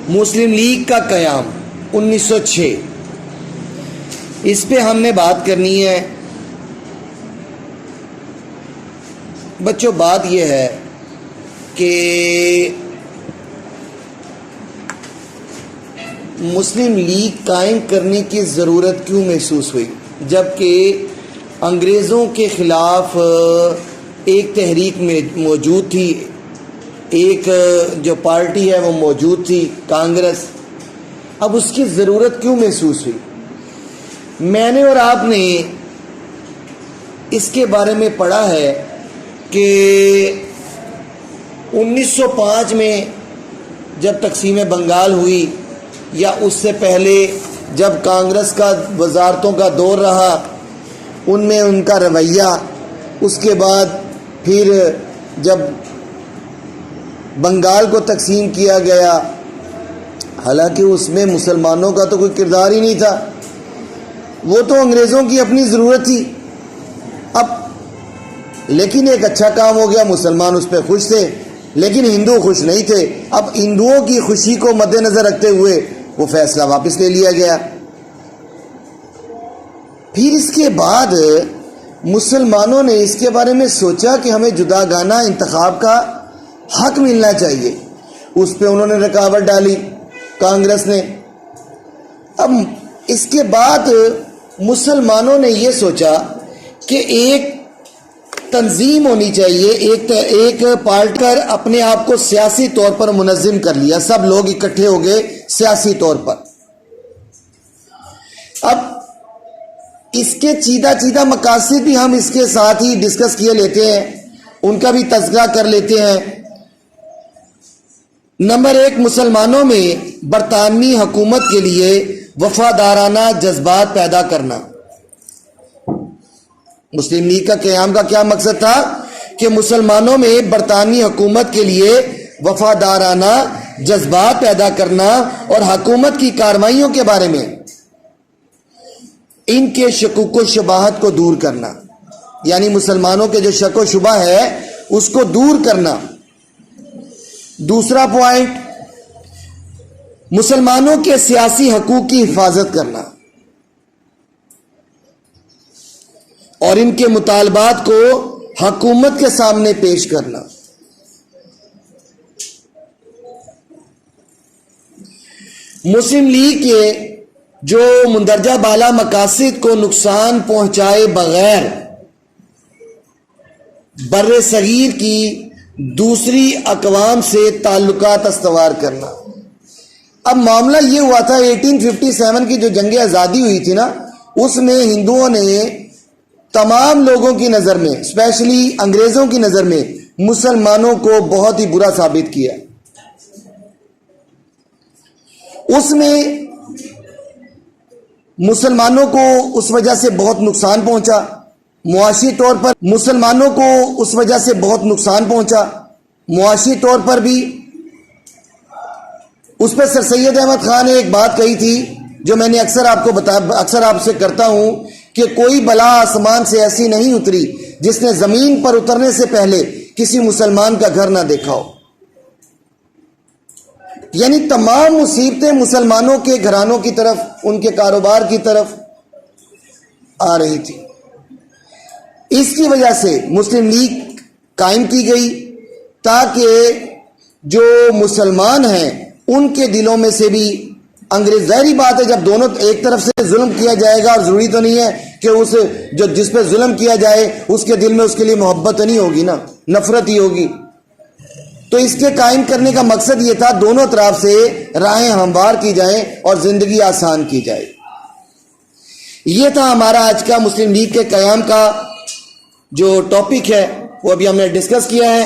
مسلم league کا قیام 1906، اس پہ ہم نے بات کرنی ہے۔ بچوں بات یہ ہے کہ مسلم لیگ قائم کرنے کی ضرورت کیوں محسوس ہوئی، جبکہ انگریزوں کے خلاف ایک تحریک میں موجود تھی، ایک جو پارٹی ہے وہ موجود تھی کانگریس۔ اب اس کی ضرورت کیوں محسوس ہوئی؟ میں نے اور آپ نے اس کے بارے میں پڑھا ہے کہ 1905 میں جب تقسیم بنگال ہوئی یا اس سے پہلے جب کانگریس کا وزارتوں کا دور رہا، ان میں ان کا رویہ، اس کے بعد پھر جب بنگال کو تقسیم کیا گیا، حالانکہ اس میں مسلمانوں کا تو کوئی کردار ہی نہیں تھا، وہ تو انگریزوں کی اپنی ضرورت تھی۔ اب لیکن ایک اچھا کام ہو گیا، مسلمان اس پہ خوش تھے لیکن ہندو خوش نہیں تھے۔ اب ہندوؤں کی خوشی کو مد نظر رکھتے ہوئے وہ فیصلہ واپس لے لیا گیا۔ پھر اس کے بعد مسلمانوں نے اس کے بارے میں سوچا کہ ہمیں جداگانہ انتخاب کا حق ملنا چاہیے، اس پہ انہوں نے رکاوٹ ڈالی کانگریس نے۔ اب اس کے بعد مسلمانوں نے یہ سوچا کہ ایک تنظیم ہونی چاہیے، ایک پارٹی کر اپنے آپ کو سیاسی طور پر منظم کر لیا، سب لوگ اکٹھے ہو گئے سیاسی طور پر۔ اب اس کے چیدہ مقاصد بھی ہم اس کے ساتھ ہی ڈسکس کیے لیتے ہیں، ان کا بھی تذکرہ کر لیتے ہیں۔ نمبر 1، مسلمانوں میں برطانوی حکومت کے لیے وفادارانہ جذبات پیدا کرنا۔ مسلم لیگ کا قیام کا کیا مقصد تھا؟ کہ مسلمانوں میں برطانوی حکومت کے لیے وفادارانہ جذبات پیدا کرنا اور حکومت کی کارروائیوں کے بارے میں ان کے شکوک و شبہات کو دور کرنا، یعنی مسلمانوں کے جو شک و شبہ ہے اس کو دور کرنا۔ دوسرا پوائنٹ، مسلمانوں کے سیاسی حقوق کی حفاظت کرنا اور ان کے مطالبات کو حکومت کے سامنے پیش کرنا۔ مسلم لیگ کے جو مندرجہ بالا مقاصد کو نقصان پہنچائے بغیر بر صغیر کی دوسری اقوام سے تعلقات استوار کرنا۔ اب معاملہ یہ ہوا تھا 1857 کی جو جنگ آزادی ہوئی تھی نا، اس میں ہندوؤں نے تمام لوگوں کی نظر میں، اسپیشلی انگریزوں کی نظر میں، مسلمانوں کو بہت ہی برا ثابت کیا۔ اس میں مسلمانوں کو اس وجہ سے بہت نقصان پہنچا، معاشی طور پر مسلمانوں کو اس وجہ سے بہت نقصان پہنچا، معاشی طور پر بھی۔ اس پہ سر سید احمد خان نے ایک بات کہی تھی جو میں نے اکثر آپ سے کرتا ہوں کہ کوئی بلا آسمان سے ایسی نہیں اتری جس نے زمین پر اترنے سے پہلے کسی مسلمان کا گھر نہ دیکھا ہو۔ یعنی تمام مصیبتیں مسلمانوں کے گھرانوں کی طرف، ان کے کاروبار کی طرف آ رہی تھی۔ اس کی وجہ سے مسلم لیگ قائم کی گئی تاکہ جو مسلمان ہیں ان کے دلوں میں سے بھی انگریز، ظاہری بات ہے جب دونوں ایک طرف سے ظلم کیا جائے گا، اور ضروری تو نہیں ہے کہ جس پہ ظلم کیا جائے اس کے دل میں اس کے لیے محبت نہیں ہوگی نا، نفرت ہی ہوگی۔ تو اس کے قائم کرنے کا مقصد یہ تھا دونوں طرف سے راہیں ہموار کی جائیں اور زندگی آسان کی جائے۔ یہ تھا ہمارا آج کا مسلم لیگ کے قیام کا جو ٹاپک ہے، وہ ابھی ہم نے ڈسکس کیا ہے۔